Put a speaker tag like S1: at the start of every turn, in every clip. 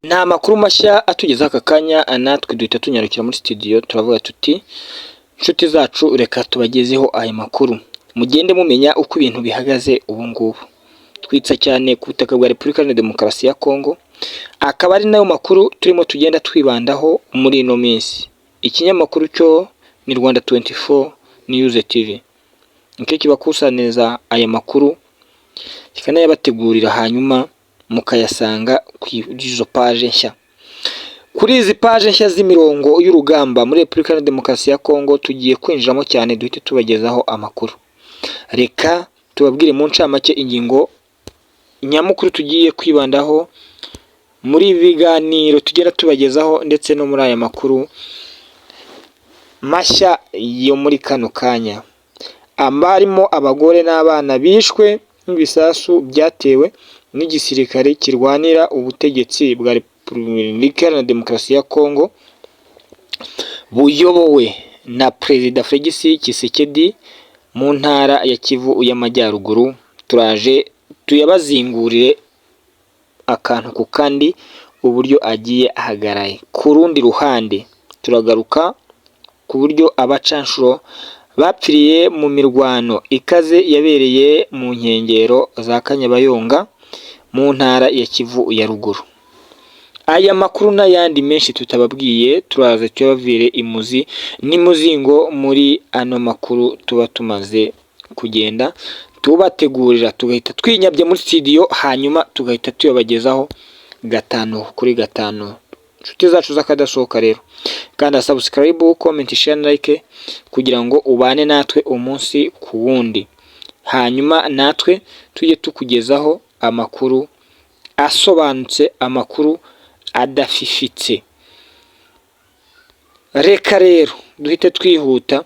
S1: Nta makuru mashya atugeza aka kanya natwe duhita tunyarukira muri studio turavuga tuti inshuti zacu reka tubagezeho aya makuru mugende mumenya uko ibintu bihagaze ubu ngubu. Twitsa cyane ku butaka bwa Repubulika Iharanira Demokarasi ya Kongo, akaba ari nayo makuru turimo tugenda twibandaho muri ino minsi. Ikinyamakuru cyo ni Rwanda 24 News TV, nicyo kibakusaniriza aya makuru kikanayabategurira hanyuma mukayasanga kuri izo page nshya. Kuri izi page nshya z'imirongo y'urugamba muri Repubulika Iharanira Demokarasi ya Kongo tugiye kwinjiramo cyane duhite tubagezaho amakuru. Reka tubabwire mu ncamake ingingo nyamukuru tugiye kwibandaho muri ibi biganiro tugera tubagezaho ndetse no muri aya makuru mashya yo muri kano kanya. Amarimo abagore n'abana bishwe n'ibisasu byatewe n'igisirikare kirwanira ubutegetsi bwa Repubulika Iharanira Demokarasi ya Kongo buyobowe na Perezida Felix Tshisekedi mu ntara ya Kivu y'Amajyaruguru. Turaje tuyabazingurire akantu ku kandi uburyo agiye ahagaraye. Ku rundi ruhande turagaruka ku buryo abacanshuro bapfiriye mu mirwano ikaze yabereye mu nkengero za Kanyabayonga mu ntara ya Kivu ya ruguru. Aya makuru n'ayandi menshi tutababwiye turaza tuyabavire imuzi n'imuzingo muri ano makuru tuba tumaze kugenda tubategurira, tugahita twinyabye muri studio hanyuma tugahita tuyabagezaho gatanu kuri gatanu. Inshuti zacu z'akadasohoka rero kandi subscribe, comment, share, like kugira ngo ubane natwe umunsi ku wundi, hanyuma natwe tujye tukugezaho amakuru asobanutse, amakuru adafifitse. Reka rero duhite twihuta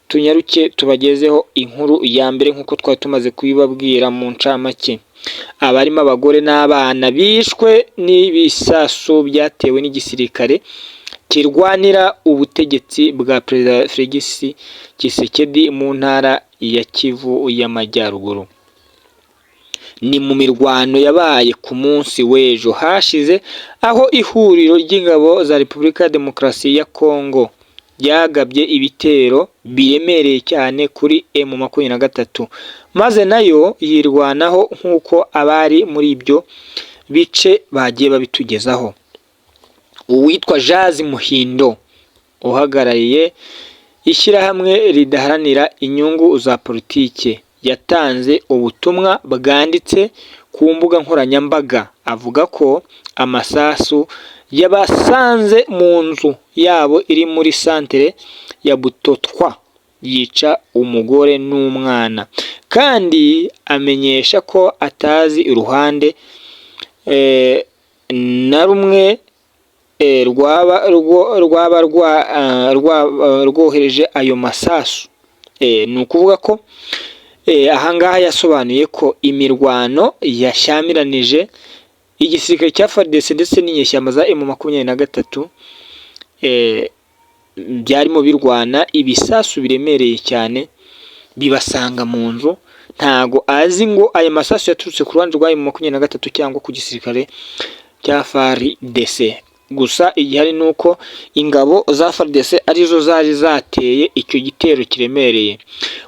S1: tunyaruke tubagezeho inkuru ya mbere nkuko twari tumaze kubibabwira mu ncamake. Abarimo abagore n'abana bishwe n'ibisasu byatewe n'igisirikare kirwanira ubutegetsi bwa Perezida Felix Tshisekedi mu ntara ya Kivu y'Amajyaruguru. Ni mu mirwano yabaye ku munsi w'ejo hashize, aho ihuriro ry'ingabo za Repubulika ya Demokarasi ya Kongo byagabye ibitero biremereye cyane kuri M23, maze nayo yirwanaho nk'uko abari muri ibyo bice bagiye babitugezaho. Uwitwa Jazz Muhindo uhagarariye ishyirahamwe ridaharanira inyungu za politike yatanze ubutumwa bwanditse ku mbuga nkoranyambaga avuga ko amasasu yabasanze mu nzu yabo iri muri santere ya Butotwa yica umugore n'umwana, kandi amenyesha ko atazi iruhande na rumwe rwaba rwohereje ayo masasu. Ni ukuvuga ko ahangaha yasobanuye ko imirwano yashyamiranyije igisirikare cya FARDC ndetse n'inyeshyamba za M23 byarimo birwana ibisasu biremereye cyane bibasanga mu nzu. Ntago azi ngo aya masasu yaturutse ku ruhande rwa M23 cyangwa ku gisirikare cya FARDC. Gusa igihari nuko ingabo za FARDC arizo zari zateye icyo gitero kiremereye,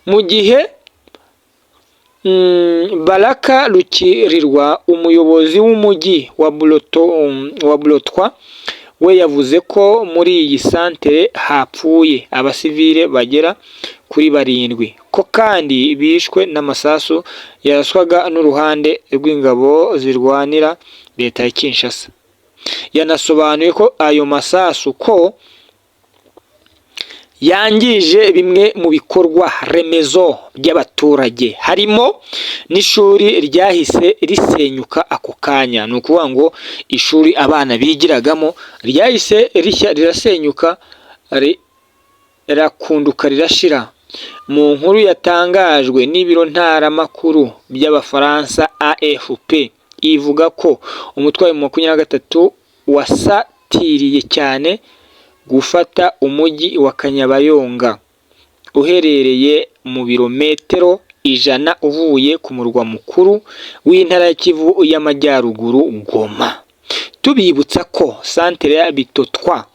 S1: mu gihe Baraka Rukirirwa umuyobozi w'umujyi wa Bulotwa we yavuze ko muri iyi santere hapfuye abasivile bagera kuri 7, ko kandi bishwe n'amasasu yaraswaga n'uruhande rw'ingabo zirwanira leta ya Kinshasa. Yanasobanuye ko ayo masasu ko yangije bimwe mu bikorwa remezo by'abaturage, harimo n'ishuri ryahise risenyuka ako kanya. Ni ukuvuga ngo ishuri abana bigiragamo ryahise rirasenyuka, rirakunduka rirashira. Mu nkuru yatangajwe n'ibiro ntaramakuru by'Abafaransa AFP ivuga ko umutwe wa 23 wasatiriye cyane gufata umujyi wa Kanyabayonga uherereye mu birometero 100 uvuye ku murwa mukuru w'intara ya Kivu y'Amajyaruguru Goma. tubibutsa ko santere ya Bitotwa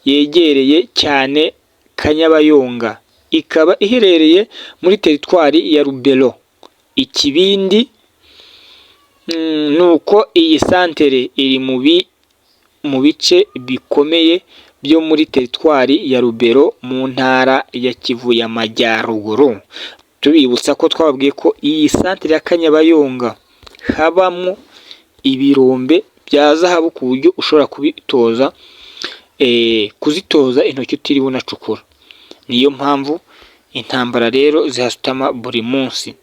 S1: yegereye cyane Kanyabayonga, ikaba iherereye muri teritwari ya Rubero. Ikibindi nuko iyi santere iri mu bice bikomeye byo muri teritwari ya Rubero mu ntara ya Kivu y'Amajyaruguru. Tubibutsa ko twababwiye ko iyi santere ya Kanyabayonga habamo ibirombe bya zahabu ku buryo ushobora kuzitoza intoki utiriwe unacukura. Niyo mpamvu intambara rero zihasutama buri munsi,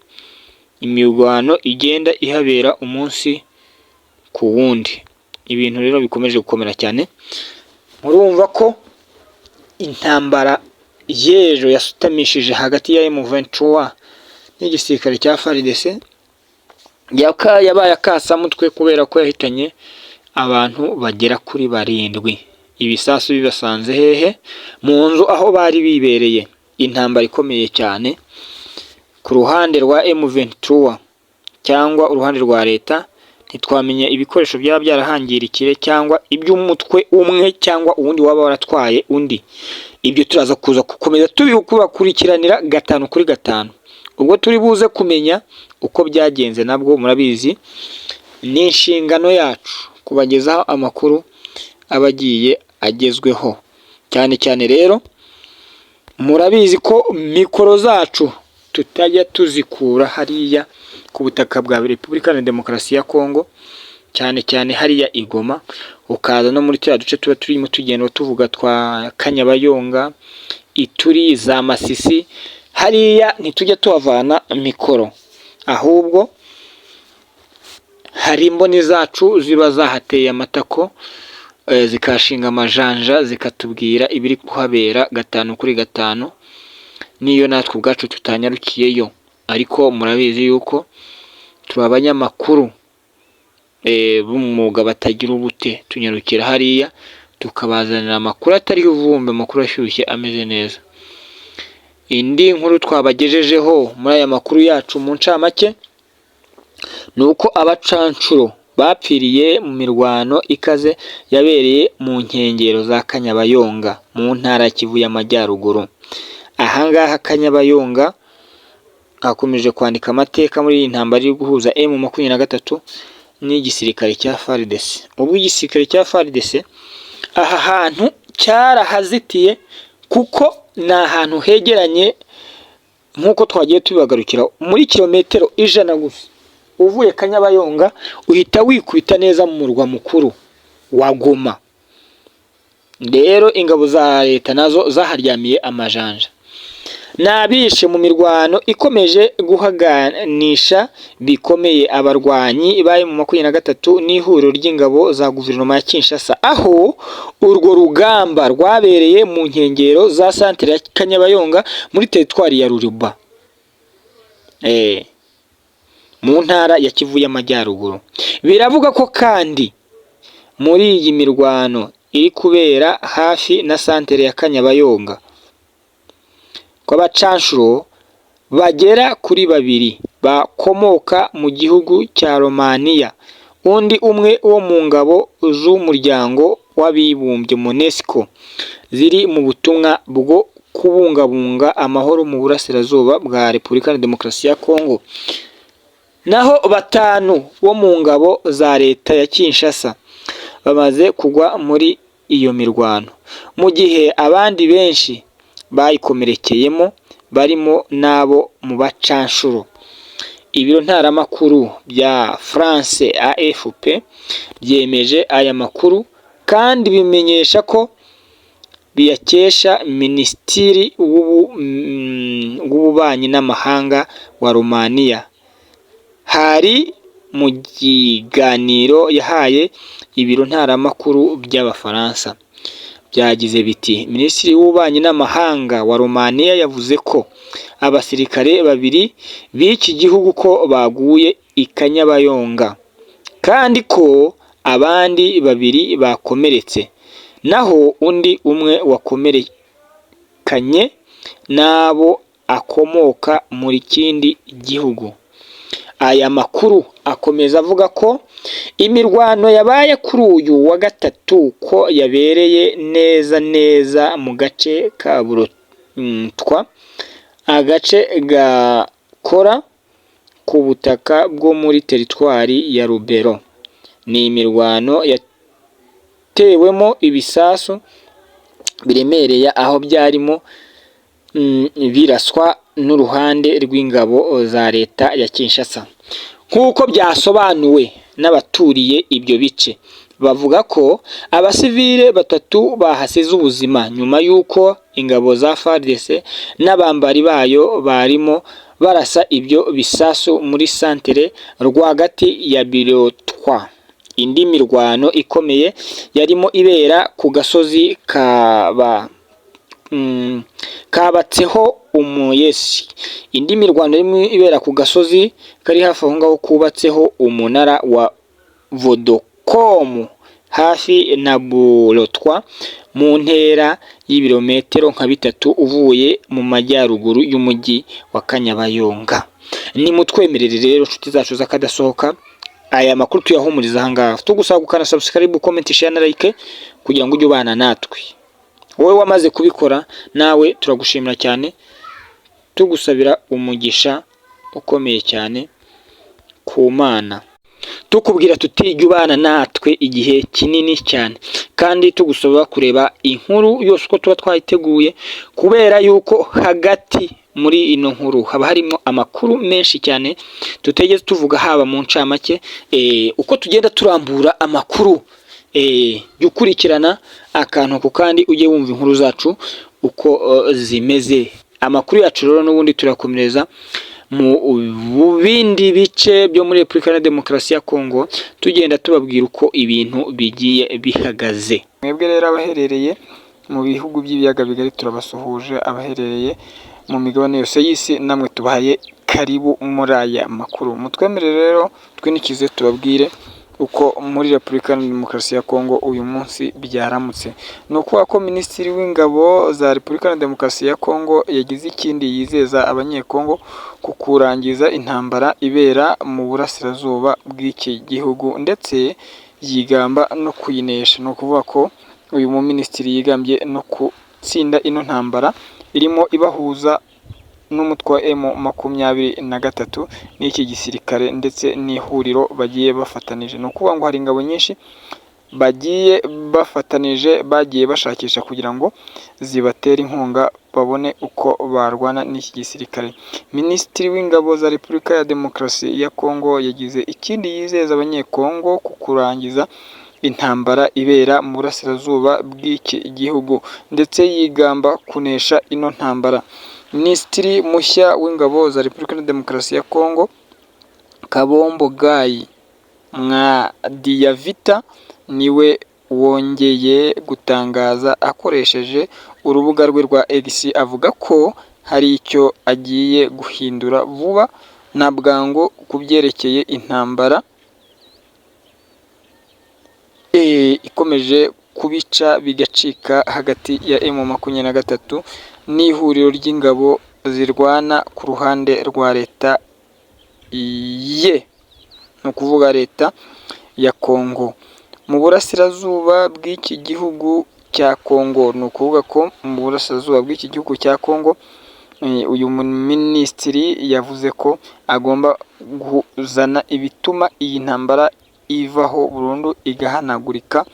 S1: imirwano igenda ihabera umunsi ku wundi, ibintu rero bikomeje gukomera cyane. Murumva ko intambara y'ejo yasutamishije hagati ya M23 n'igisirikare cya FARDC yabaye akasamutwe kubera ko yahitanye abantu bagera kuri 7. Ibisasu bibasanze hehe? Mu nzu aho bari bibereye. Intambara ikomeye cyane ku ruhande rwa M23 cyangwa uruhande rwa leta. Ntitwamenye ibikoresho byaba byarahangirikire cyangwa iby'umutwe umwe cyangwa uwundi waba waratwaye undi. Ibyo turaza kuza gukomeza tubikurikiranira 5 kuri 5. Ubwo turi buze kumenya uko byagenze nabwo murabizi, ni inshingano yacu kubagezaho amakuru abagiye agezweho. Cyane cyane rero murabizi ko mikoro zacu tutajya tuzikura hariya ku butaka bwa Repubulika ya Demokarasi ya Kongo, cyane cyane hariya Igoma, ukaza no muri tya duce tuba turimo tugenda tuvuga twa Kanyabayonga, Ituri, za Masisi, hariya ntitujya tuhavana mikoro, ahubwo hari imboni zacu ziba zahateye amatako zikashinga amajanja zikatubwira ibiri kuhabera 5 kuri 5, niyo natwe ubwacu tutanyarukiyeyo. Ariko murabizi yuko turi abanyamakuru b'umwuga batagira ubute, tunyarukira hariya tukabazanira amakuru atari uvumbe, amakuru ashyushye ameze neza. Indi nkuru twabagejejeho muri aya makuru yacu mu ncamake nuko abacancuro bapfiriye mu mirwano ikaze yabereye mu nkengero za Kanyabayonga mu ntara ya Kivu y'Amajyaruguru. Ahangaha Kanyabayonga hakomeje kwandika amateka muri iyi ntambara iri guhuza M23 n'igisirikare cya FARDC. Ubwo igisirikare cya FARDC aha hantu cyarahazitiye kuko ni ahantu hegeranye, nk'uko twagiye tubibagarukira, muri kilometero 100 gusa uvuye Kanyabayonga uhita wikubita neza mu murwa mukuru wa Goma. Rero ingabo za leta nazo zaharyamiye amajanja. Nabishe mu mirwano ikomeje guhaganisha bikomeye abarwanyi baye mu 23 n'ihuriro ry'ingabo za guverinoma ya Kinshasa, aho urwo rugamba rwabereye mu nkengero za santere ya Kanyabayonga muri teritwari ya Ruruba mu ntara ya Kivu y'Amajyaruguru. Biravuga ko kandi muri iyi mirwano iri kubera hafi na santere ya Kanyabayonga kw'abacanshuro bagera kuri 2 bakomoka mu gihugu cya Romania, undi umwe wo mu ngabo z'umuryango w'abibumbye MONUSCO ziri mu butumwa bwo kubungabunga amahoro mu burasirazuba bwa Repubulika ya Demokarasi ya Kongo. Naho 5 bo mu ngabo za leta ya Kinshasa bamaze kugwa muri iyo mirwano, mu gihe abandi benshi bayikomerekeyemo barimo nabo mu bacanshuro. Ibiro ntaramakuru bya France AFP byemeje aya makuru kandi bimenyesha ko biyakesha Minisitiri w'ububanyi n'amahanga wa Romania. Hari mu kiganiro yahaye ibiro ntaramakuru by'Abafaransa byagize biti, Minisitiri w'ububanyi n'amahanga wa Romania yavuze ko abasirikare 2 b'iki gihugu ko baguye i Kanyabayonga kandi ko abandi 2 bakomeretse, naho undi umwe wakomerekanye nabo akomoka muri kindi gihugu. Aya makuru akomeza avuga ko Imirwano yabaye kuri uyu wa gatatu ko yabereye neza mu gace ka Burotwa, agace gakora ku butaka bwo muri teritwari ya Rubero. Ni imirwano yatewemo ibisasu biremereye aho byarimo biraswa n'uruhande rw'ingabo za leta ya Kinshasa. Nk'uko byasobanuwe n'abaturiye ibyo bice, bavuga ko abasivile 3 bahasize ubuzima nyuma y'uko ingabo za FARDC n'abambari bayo barimo barasa ibyo bisasu muri santere rwagati ya Birotwa. Indi mirwano ikomeye yarimo ibera ku gasozi kabatseho umuyesi. Indi mirwano irimo ibera ku gasozi kari hafi aho ngaho kubatseho umunara wa Vodacom hafi na Burotwa mu ntera y'ibirometero nka 3 uvuye mu majyaruguru y'umujyi wa Kanyabayonga. Ni mutwemerere rero nshuti zacu zakadasohoka aya makuru tuyahumuriza ahangaha, tugusaba gukana subscribe, comment, share na like kugira ngo ujye ubana natwe. Wowe wamaze kubikora nawe turagushimira cyane, tugusabira umugisha ukomeye cyane ku Mana, tukubwira tutijya ubana natwe igihe kinini cyane, kandi tugusaba kureba inkuru yose uko tuba twayiteguye, kubera yuko hagati muri ino nkuru haba harimo amakuru menshi cyane tutegeze tuvuga, haba mu ncamake uko tugenda turambura amakuru, ukurikirana akantu ku kandi ujye wumva inkuru zacu uko zimeze. Amakuru yacu rero n'ubundi turakomereza mu bindi bice byo muri Repubulika ya Demokarasi ya Kongo, tugenda tubabwira uko ibintu bigiye bihagaze. Mwebwe rero abaherereye mu bihugu by'ibiyaga bigari turabasuhuje, abaherereye mu migabane yose y'isi namwe tubahaye karibu muri aya makuru. Mutwemerere rero twinikize tubabwire uko muri Repubulika ya Demokarasi ya Kongo uyu munsi byaramutse. Nuko ko Minisitiri w'Ingabo za Repubulika ya Demokarasi ya Kongo yagize ikindi yizeza abanyekongo ku kurangiza intambara ibera mu burasirazuba bw'iki gihugu, ndetse yigamba no kuyinesha. No kuvuga ko uyu muminisitiri yigambye no gutsinda ino ntambara irimo ibahuza n'umutwe wa M23 n'iki gisirikare ndetse n'ihuriro bagiye bafatanije. No kuvuga ngo hari ingabo nyinshi bagiye bafatanije, bagiye bashakisha kugira ngo zibatere inkunga babone uko barwana n'iki gisirikare. Minisitiri w'Ingabo za Repubulika ya Demokarasi ya Kongo yagize ikindi yizeza abanyekongo ku kurangiza intambara ibera mu burasirazuba bw'iki gihugu, ndetse yigamba kunesha ino ntambara. Minisitiri mushya w'Ingabo za Repubulika ya Demokarasi ya Kongo Kabombo Gayi Mwadiavita niwe wongeye gutangaza akoresheje urubuga rwe rwa X, avuga ko hari icyo agiye guhindura vuba na bwangu ku byerekeye intambara ikomeje kubica bigacika hagati ya M23 n'ihuriro ry'ingabo zirwana ku ruhande rwa leta ye, no kuvuga leta ya Kongo mu burasirazuba bw'iki gihugu cya Kongo. No kuvuga ko mu burasirazuba bw'iki gihugu cya Kongo uyu minisitiri yavuze ko agomba kuzana ibituma iyi ntambara ivaho burundu igahanagurika,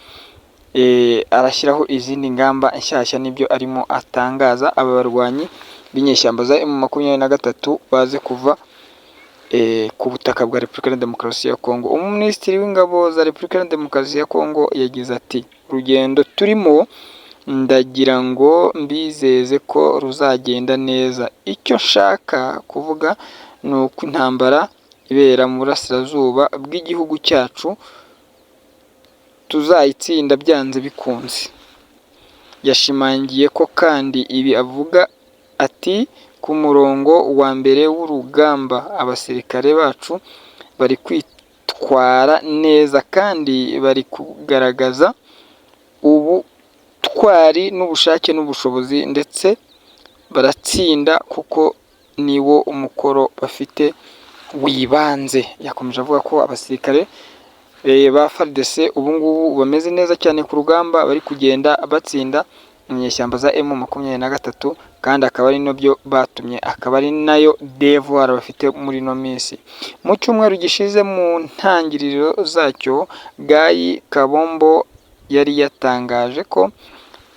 S1: arashyiraho izindi ngamba nshyashya, nibyo arimo atangaza. Aba barwanyi b'inyeshyamba za M23 baze kuva ku butaka bwa Repubulika ya Demokarasi ya Kongo. Umuminisitiri w'Ingabo za Repubulika ya Demokarasi ya Kongo yagize ati, urugendo turimo ndagira ngo mbizeze ko ruzagenda neza. Icyo nshaka kuvuga ni uko intambara ibera mu burasirazuba bw'igihugu cyacu tuzayitsinda byanze bikunze. Yashimangiye ko kandi ibi avuga ati, ku murongo wa mbere w'urugamba abasirikare bacu bari kwitwara neza kandi bari kugaragaza ubutwari n'ubushake n'ubushobozi, ndetse baratsinda kuko niwo umukoro bafite wibanze. Yakomeje avuga ko abasirikare ba FARDC ubu ngubu bameze neza cyane ku rugamba, bari kugenda batsinda inyeshyamba za M23, kandi akaba ari nabyo batumye, akaba ari nayo devoir bafite muri no minsi. Mu cyumweru gishize mu ntangiriro zacyo, Guy Kabombo yari yatangaje ko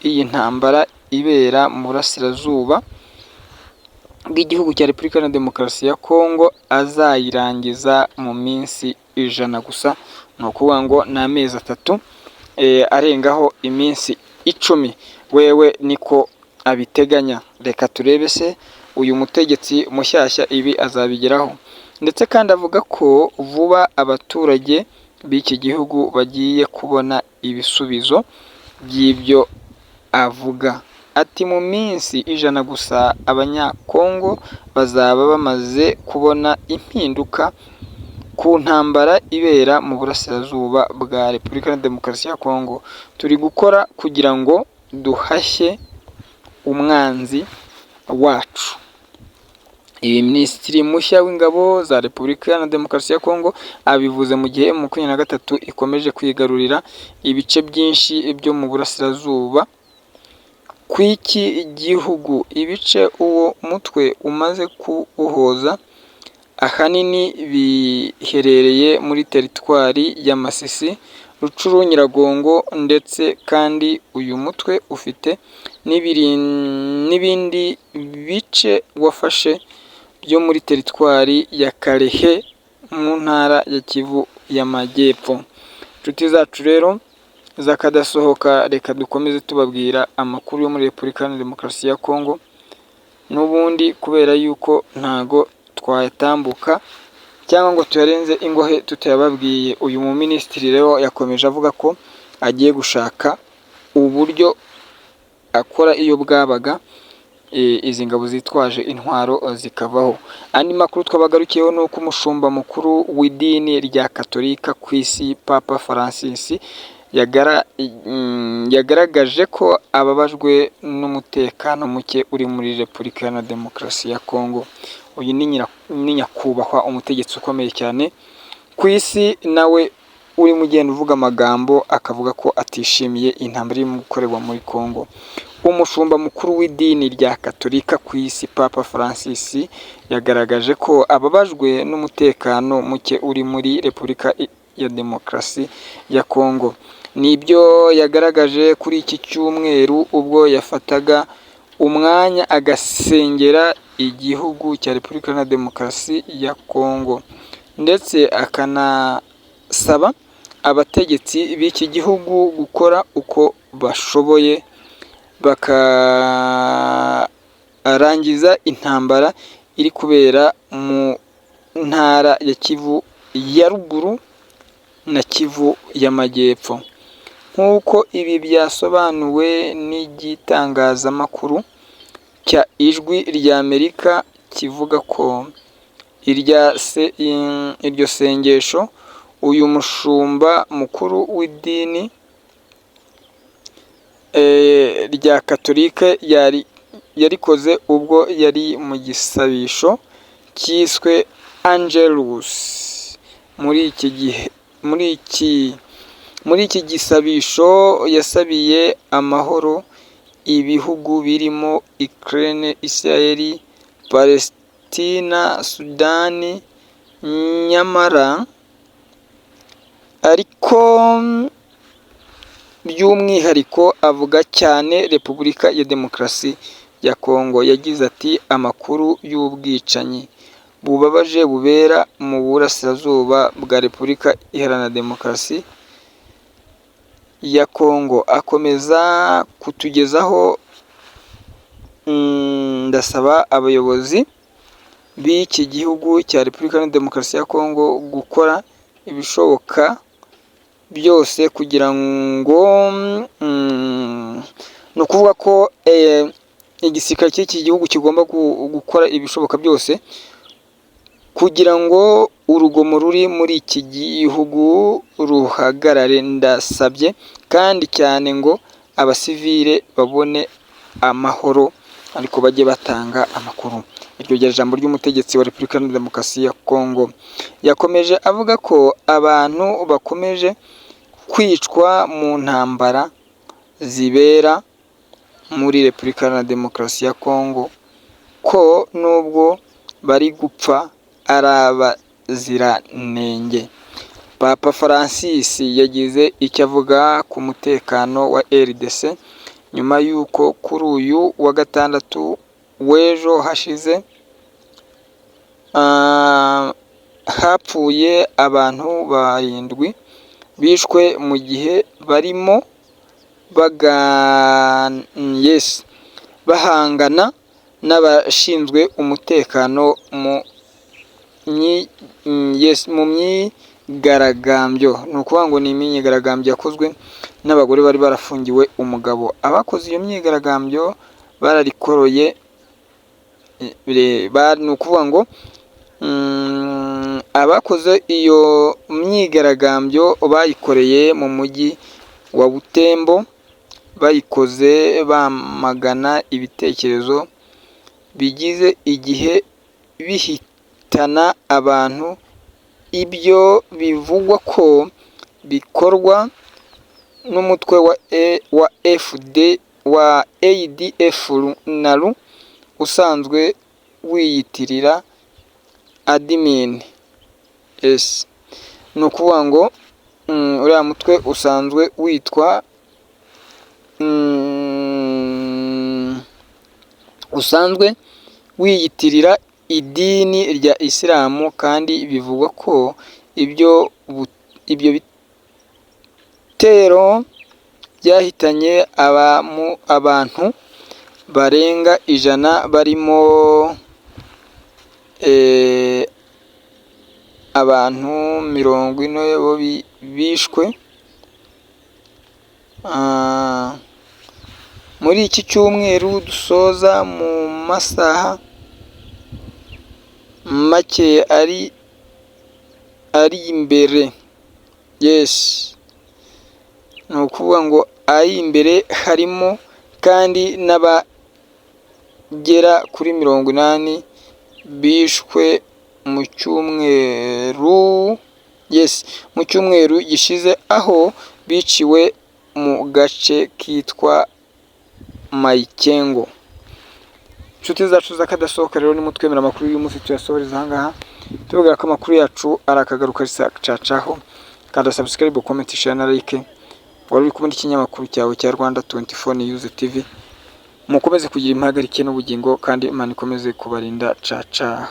S1: iyi ntambara ibera mu burasirazuba bw'igihugu cya Repubulika na Demokarasi ya Kongo azayirangiza mu minsi 100 gusa. Ni ukuvuga ngo ni amezi 3 arengaho iminsi 10. Wewe niko abiteganya. Reka turebe se uyu mutegetsi mushyashya ibi azabigeraho. Ndetse kandi avuga ko vuba abaturage b'iki gihugu bagiye kubona ibisubizo by'ibyo avuga. Ati mu minsi 100 gusa abanyakongo bazaba bamaze kubona impinduka ku ntambara ibera mu burasirazuba bwa Repubulika ya Demokarasi ya Kongo. Turi gukora kugira ngo duhashye umwanzi wacu. Iyi minisitiri mushya w'ingabo za Repubulika ya Demokarasi ya Kongo abivuze mu gihe M23 ikomeje kwigarurira ibice byinshi byo mu burasirazuba kw'iki gihugu. Ibice uwo mutwe umaze kuwuhoza ahanini biherereye muri teritwari ya Masisi, Rucuru, Nyiragongo, ndetse kandi uyu mutwe ufite n'ibindi bice wafashe byo muri teritwari ya Karehe mu ntara ya Kivu y'Amajyepfo. Inshuti zacu rero zakadasohoka, reka dukomeze tubabwira amakuru yo muri Repubulika ya Demokarasi ya Kongo, n'ubundi kubera yuko ntago twayatambuka cyangwa ngo tuyarenze ingohe tutayababwiye. Uyu mu minisitiri rero yakomeje avuga ko agiye gushaka uburyo akora iyo bwabaga izi ngabo zitwaje intwaro zikavaho. Andi makuru twabagarukiyeho ni uko umushumba mukuru w'idini rya Katolika ku isi, Papa Francis, yagaragaje ko ababajwe n'umutekano muke uri muri Repubulika ya Demokarasi ya Kongo. Uyu ni nyakubahwa umutegetsi ukomeye cyane ku isi, nawe uri mugenda uvuga amagambo akavuga ko atishimiye intambara irimo gukorerwa muri Kongo. Umushumba mukuru w'idini rya Katolika ku isi, Papa Francis, yagaragaje ko ababajwe n'umutekano muke uri muri Repubulika ya Demokarasi ya Kongo. Nibyo yagaragaje kuri iki cyumweru ubwo yafataga umwanya agasengera igihugu cya Repubulika ya Demokarasi ya Kongo, ndetse akanasaba abategetsi b'iki gihugu gukora uko bashoboye bakarangiza intambara iri kubera mu ntara ya Kivu ya Ruguru na Kivu y'Amajyepfo. Nk'uko ibi byasobanuwe n'igitangazamakuru cya Ijwi ry'Amerika kivuga ko iryo sengesho uyu mushumba mukuru w'idini rya Katolika yarikoze ubwo yari mu gisabisho cyiswe Angelus. Muri iki gisabisho yasabiye amahoro ibihugu birimo Ukraine, Israel, Palestina, Sudani, nyamara ariko by'umwihariko avuga cyane Repubulika ya Demokarasi ya Kongo. Yagize ati amakuru y'ubwicanyi bubabaje bubera mu burasirazuba bwa Repubulika Iharanira Demokarasi ya Kongo akomeza kutugezaho. Ndasaba abayobozi b'iki gihugu cya Repubulika ya Demokarasi ya Kongo gukora ibishoboka byose kugira ngo ni ukuvuga ko igisirikare cy'iki gihugu kigomba gukora ibishoboka byose kugira ngo urugomo ruri muri iki gihugu ruhagarare. Ndasabye kandi cyane ngo abasivile babone amahoro, ariko bajye batanga amakuru. iryo rya jambo ry'umutegetsi wa Repubulika Iharanira Demokarasi ya Kongo. Yakomeje avuga ko abantu bakomeje kwicwa mu ntambara zibera muri Repubulika Iharanira Demokarasi ya Kongo, ko nubwo bari gupfa ari abaziranenge. Papa Francis yagize icyo avuga ku mutekano wa RDC nyuma y'uko kuri uyu wa gatandatu w'ejo hashize hapfuye abantu 7 bishwe mu gihe barimo bahangana n'abashinzwe umutekano mu myigaragambyo. Ni ukuvuga ngo ni imyigaragambyo yakozwe n'abagore bari barafungiwe umugabo. Abakoze iyo myigaragambyo bararikoroye, ni ukuvuga ngo abakoze iyo myigaragambyo bayikoreye mu mujyi wa Butembo, bayikoze bamagana ibitekerezo bigize igihe bihitana abantu, ibyo bivugwa ko bikorwa n'umutwe wa ADF NALU usanzwe wiyitirira admin. Ni ukuvuga ngo uriya mutwe usanzwe witwa usanzwe wiyitirira idini rya Isilamu, kandi bivugwa ko ibyo bitero byahitanye abantu barenga 100 barimo abantu 40 bishwe muri iki cyumweru dusoza mu masaha make ari imbere. Ni ukuvuga ngo ari imbere harimo kandi n'abagera kuri 80 bishwe mu cyumweru mu cyumweru gishize, aho biciwe mu gace kitwa Mayikengo. Inshuti zacu z'akadasohoka rero nimutwemera amakuru y'umunsi tuyasohoreza ahangaha, tuvuga ko amakuru yacu ari akagaruka risacacaho, kandi subscribe, comment, share na like. Wari uri kubona ikinyamakuru cyawe cya Rwanda 24 News TV. Mukomeze kugira impagarike n'ubugingo, kandi Imana ikomeze kubarinda. Caca.